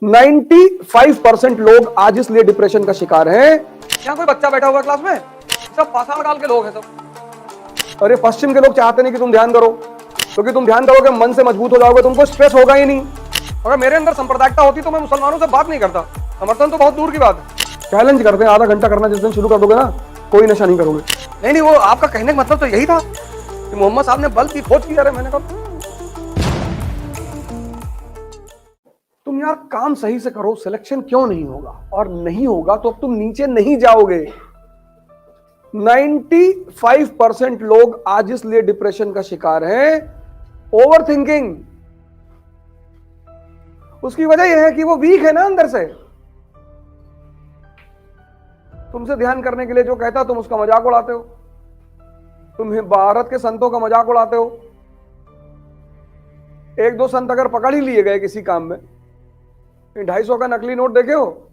95% लोग आज इसलिए डिप्रेशन का शिकार हैं। यहाँ कोई बच्चा बैठा हुआ है क्लास में, सब पाषाण काल के लोग हैं सब। और ये पश्चिम के लोग चाहते नहीं कि तुम ध्यान करो, क्योंकि तुम ध्यान करोगे मन से मजबूत हो जाओगे, तुमको स्ट्रेस होगा ही नहीं। अगर मेरे अंदर सांप्रदायिकता होती तो मैं मुसलमानों से बात नहीं करता, समर्थन तो बहुत दूर की बात है। चैलेंज करते हैं, आधा घंटा करना जिस दिन शुरू कर दोगे ना, कोई नशा नहीं करोगे। नहीं, वो आपका कहने का मतलब तो यही था कि मोहम्मद साहब ने बल्ब की खोज की। अरे मैंने कहा तुम यार काम सही से करो, सिलेक्शन क्यों नहीं होगा? और नहीं होगा तो अब तुम नीचे नहीं जाओगे। 95% लोग आज इसलिए डिप्रेशन का शिकार हैं, ओवर थिंकिंग। उसकी वजह यह है कि वो वीक है ना अंदर से। तुमसे ध्यान करने के लिए जो कहता तुम उसका मजाक उड़ाते हो, तुम भारत के संतों का मजाक उड़ाते हो। एक दो संत अगर पकड़ ही लिए गए किसी काम में, 250 का नकली नोट देखे हो,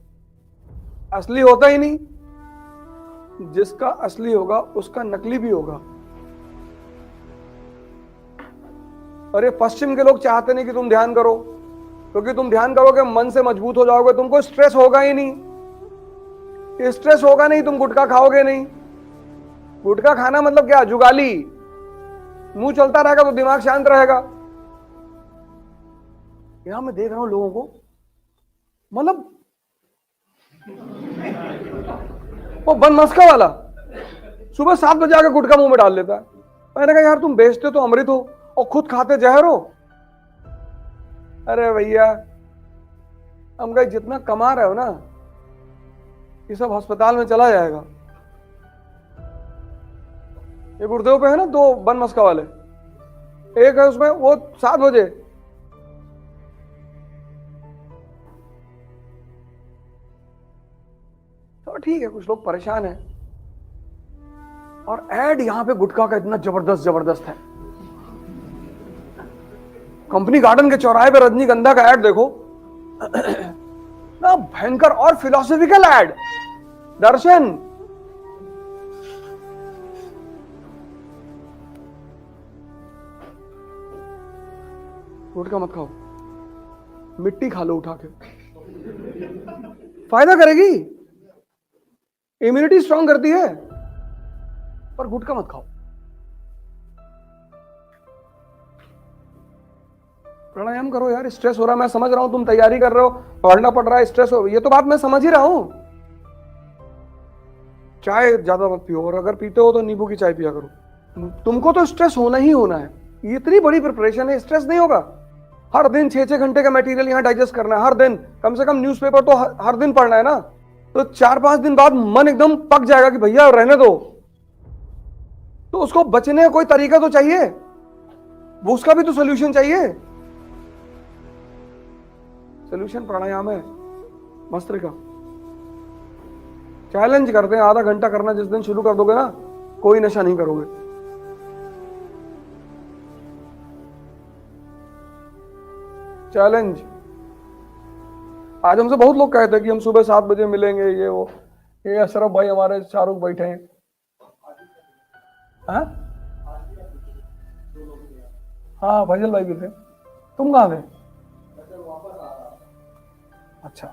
असली होता ही नहीं। जिसका असली होगा उसका नकली भी होगा। अरे पश्चिम के लोग चाहते नहीं कि तुम ध्यान करो, क्योंकि तुम ध्यान करोगे मन से मजबूत हो जाओगे, तुमको स्ट्रेस होगा ही नहीं। स्ट्रेस होगा नहीं, तुम गुटखा खाओगे नहीं। गुटखा खाना मतलब क्या? जुगाली। मुंह चलता रहेगा तो दिमाग शांत रहेगा। यहां मैं देख रहा हूं लोगों को, मतलब वो बनमस्का वाला सुबह 7 बजे आकर गुटखा मुंह में डाल लेता है। मैंने कहा यार तुम बेचते तो अमृत हो और खुद खाते जहर हो। अरे भैया, हम कहीं जितना कमा रहे हो ना, ये सब अस्पताल में चला जाएगा। ये गुरुदेव पे है ना 2 बनमस्का वाले, एक है उसमें वो 7 बजे, तो ठीक है कुछ लोग परेशान हैं। और एड यहां पे गुटखा का इतना जबरदस्त है। कंपनी गार्डन के चौराहे पे रजनीगंधा का एड देखो ना, भयंकर और फिलोसॉफिकल एड। दर्शन, गुटखा मत खाओ, मिट्टी खा लो उठा के, फायदा करेगी, इम्यूनिटी स्ट्रांग करती है। पर गुटखा मत खाओ। प्राणायाम करो यार। स्ट्रेस हो रहा है, मैं समझ रहा हूं, तुम तैयारी कर रहे हो, पढ़ना पड़ रहा है, स्ट्रेस हो, ये तो बात मैं समझ ही रहा हूं। चाय ज्यादा मत पियो, और अगर पीते हो तो नींबू की चाय पिया करो। तुमको तो स्ट्रेस होना ही होना है। ये इतनी बड़ी प्रिपरेशन है, स्ट्रेस नहीं होगा। हर दिन 6-6 घंटे का मटेरियल यहां डाइजेस्ट करना है, हर दिन कम से कम न्यूज़पेपर तो हर दिन पढ़ना है ना। तो 4-5 दिन बाद मन एकदम पक जाएगा कि भैया रहने दो। तो उसको बचने का कोई तरीका तो चाहिए, वो उसका भी तो सोल्यूशन चाहिए। सोल्यूशन प्राणायाम है, भस्त्रिका। चैलेंज करते हैं, आधा घंटा करना जिस दिन शुरू कर दोगे ना, कोई नशा नहीं करोगे। चैलेंज। आज हमसे बहुत लोग कहते हैं कि हम सुबह 7 बजे मिलेंगे, ये वो। ये अशरफ भाई हमारे शाहरुख बैठे हैं। हाँ फैजल भाई भी थे। तुम कहाँ थे? अच्छा,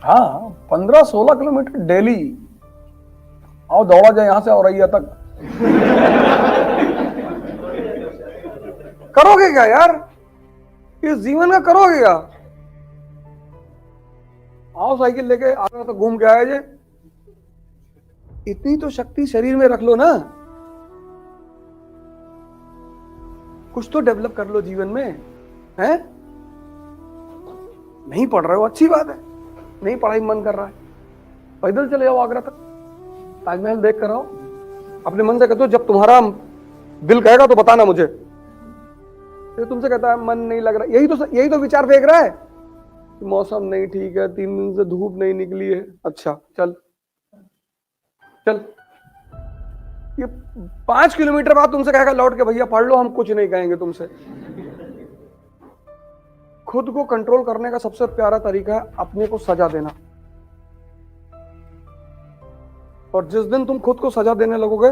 हाँ 15-16 किलोमीटर डेली। आओ दौड़ा जाए यहां से औरैया तक। करोगे क्या यार? इस जीवन का करोगे क्या? आओ साइकिल लेके आगरा तक घूम के आए जे। इतनी तो शक्ति शरीर में रख लो ना, कुछ तो डेवलप कर लो जीवन में, हैं? नहीं पढ़ रहे हो, अच्छी बात है, नहीं पढ़ाई मन कर रहा है, पैदल चले जाओ आगरा तक, ताजमहल देख कर आओ। अपने मन से कहते हो जब तुम्हारा दिल कहेगा तो बताना मुझे। तो तुमसे कहता है मन नहीं लग रहा, यही तो विचार फेंक रहा है। मौसम नहीं ठीक है, 3 दिन से धूप नहीं निकली है। अच्छा चल चल, ये 5 किलोमीटर बाद तुमसे कहेगा लौट के भैया पढ़ लो, हम कुछ नहीं कहेंगे तुमसे। खुद को कंट्रोल करने का सबसे प्यारा तरीका है अपने को सजा देना। और जिस दिन तुम खुद को सजा देने लगोगे,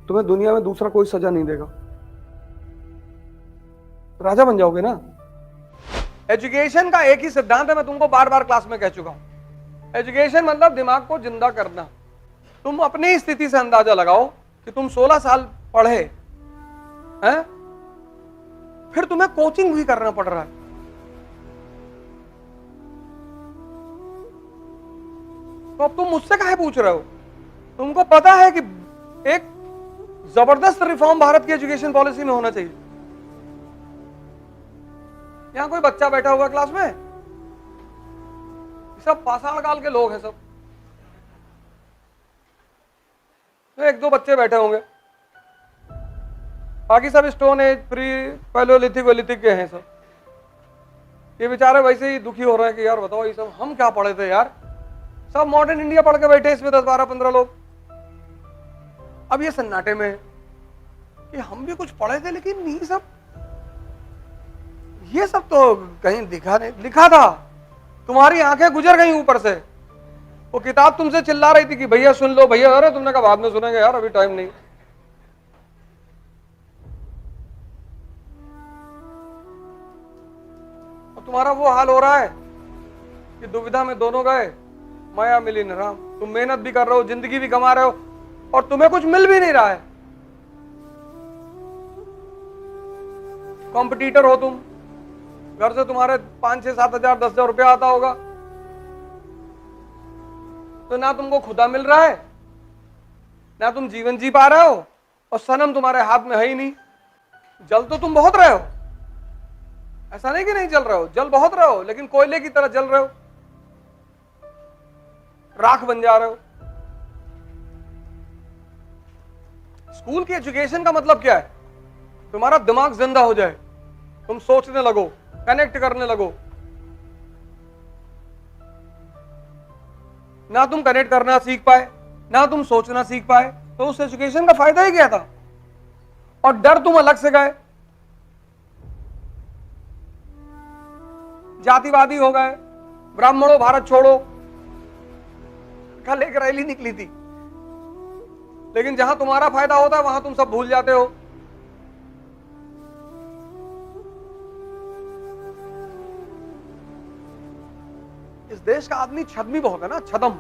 तुम्हें दुनिया में दूसरा कोई सजा नहीं देगा। राजा बन जाओगे ना। एजुकेशन का एक ही सिद्धांत है, मैं तुमको बार बार क्लास में कह चुका हूं। एजुकेशन मतलब दिमाग को जिंदा करना। तुम अपनी स्थिति से अंदाजा लगाओ कि तुम 16 साल पढ़े हैं, फिर तुम्हें कोचिंग भी करना पड़ रहा है। तो अब तुम मुझसे काहे पूछ रहे हो? तुमको पता है कि एक जबरदस्त रिफॉर्म भारत की एजुकेशन पॉलिसी में होना चाहिए। यहां कोई बच्चा बैठा हुआ क्लास में? सब पाषाण काल के लोग हैं सब। तो एक दो बच्चे बैठे होंगे, बाकी सब स्टोन एज, प्री पैलियोलिथिक वेलिथिक के हैं सब। ये बेचारे वैसे ही दुखी हो रहे हैं कि यार बताओ ये सब हम क्या पढ़े थे यार। सब मॉडर्न इंडिया पढ़ के बैठे इसमें 10 12 15 लोग। अब ये सन्नाटे में कि हम भी कुछ पढ़े थे, लेकिन ये सब तो कहीं दिखा नहीं। लिखा था, तुम्हारी आंखें गुजर गई ऊपर से। वो किताब तुमसे चिल्ला रही थी कि भैया सुन लो भैया, अरे तुमने कहा बाद में सुनेंगे यार, अभी टाइम नहीं। और तुम्हारा वो हाल हो रहा है कि दुविधा में दोनों गए, माया मिली न राम। तुम मेहनत भी कर रहे हो, जिंदगी भी कमा रहे हो, और तुम्हें कुछ मिल भी नहीं रहा है। कॉम्पिटिटर हो तुम, घर से तुम्हारे 5 6 7 हजार 10 हजार रुपया आता होगा, तो ना तुमको खुदा मिल रहा है, ना तुम जीवन जी पा रहे हो, और सनम तुम्हारे हाथ में है ही नहीं। जल तो तुम बहुत रहे हो, ऐसा नहीं कि नहीं जल रहे हो, जल बहुत रहे हो, लेकिन कोयले की तरह जल रहे हो, राख बन जा रहे हो। स्कूल की एजुकेशन का मतलब क्या है? तुम्हारा दिमाग जिंदा हो जाए, तुम सोचने लगो, कनेक्ट करने लगो। ना तुम कनेक्ट करना सीख पाए, ना तुम सोचना सीख पाए, तो उस एजुकेशन का फायदा ही क्या था? और डर तुम अलग से गए, जातिवादी हो गए, ब्राह्मणों भारत छोड़ो, कल एक रैली निकली थी, लेकिन जहां तुम्हारा फायदा होता है वहां तुम सब भूल जाते हो। इस देश का आदमी छदमी बहुत है ना, छदम,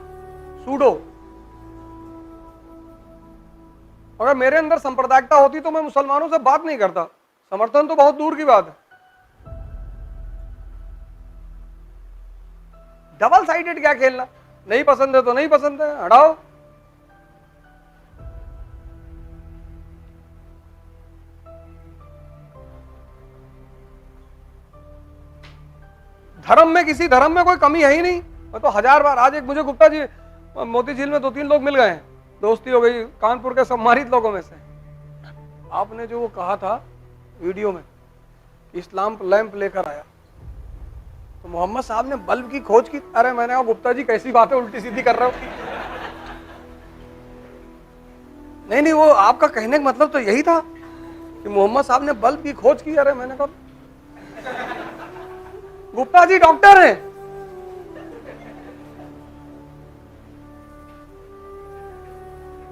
सूडो। अगर मेरे अंदर सांप्रदायिकता होती तो मैं मुसलमानों से बात नहीं करता, समर्थन तो बहुत दूर की बात है। डबल साइडेड क्या खेलना? नहीं पसंद है तो नहीं पसंद है, हटाओ। धर्म में, किसी धर्म में कोई कमी है ही नहीं। मैं तो 1000 बार, आज एक मुझे गुप्ता जी मोती झील में 2-3 लोग मिल गए हैं, दोस्ती हो गई, कानपुर के सम्मानित लोगों में से। आपने जो वो कहा था वीडियो में, इस्लाम लैंप लेकर आया, तो मोहम्मद साहब ने बल्ब की खोज की। अरे मैंने कहा गुप्ता जी कैसी बातें उल्टी सीधी कर रहे हो। नहीं, वो आपका कहने का मतलब तो यही था कि मोहम्मद साहब ने बल्ब की खोज की। अरे मैंने कहा गुप्ता जी डॉक्टर हैं,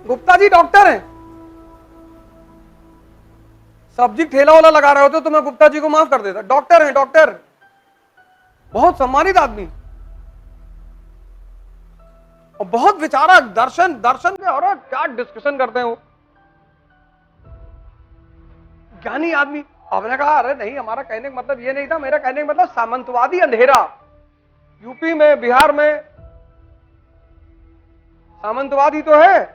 गुप्ता जी डॉक्टर हैं। सब्जी ठेला वाला लगा रहे होते तो मैं गुप्ता जी को माफ कर देता। डॉक्टर हैं, डॉक्टर, बहुत सम्मानित आदमी, और बहुत विचारक, दर्शन के और क्या डिस्कशन करते हैं वो, ज्ञानी आदमी। आपने कहा अरे नहीं, हमारा कहने का मतलब ये नहीं था, मेरा कहने का मतलब सामंतवादी अंधेरा। यूपी में, बिहार में सामंतवादी तो है।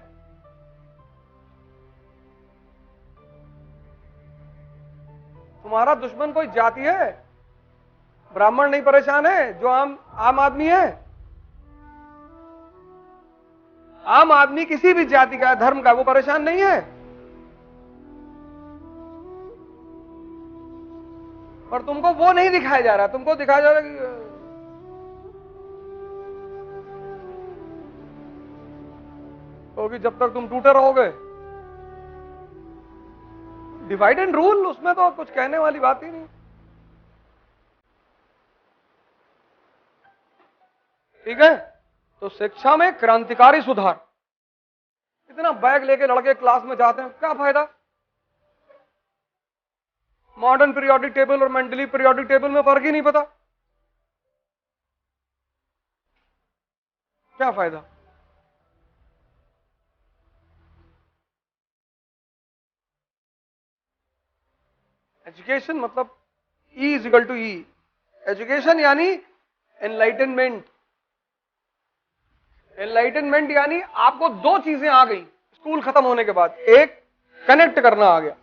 तुम्हारा दुश्मन कोई जाति है? ब्राह्मण नहीं परेशान है जो आम आदमी है? आम आदमी किसी भी जाति का, धर्म का, वो परेशान नहीं है। पर तुमको वो नहीं दिखाया जा रहा, तुमको दिखाया जा रहा क्योंकि जब तक तुम टूटे रहोगे, डिवाइड एंड रूल, उसमें तो कुछ कहने वाली बात ही नहीं। ठीक है, तो शिक्षा में क्रांतिकारी सुधार। इतना बैग लेके लड़के क्लास में जाते हैं, क्या फायदा? मॉडर्न पीरियोडिक टेबल और मेंडलीव पीरियोडिक टेबल में फर्क ही नहीं पता, क्या फायदा? एजुकेशन मतलब E is equal to E, education यानी एनलाइटनमेंट। एनलाइटनमेंट यानी आपको दो चीजें आ गई स्कूल खत्म होने के बाद, एक कनेक्ट करना आ गया,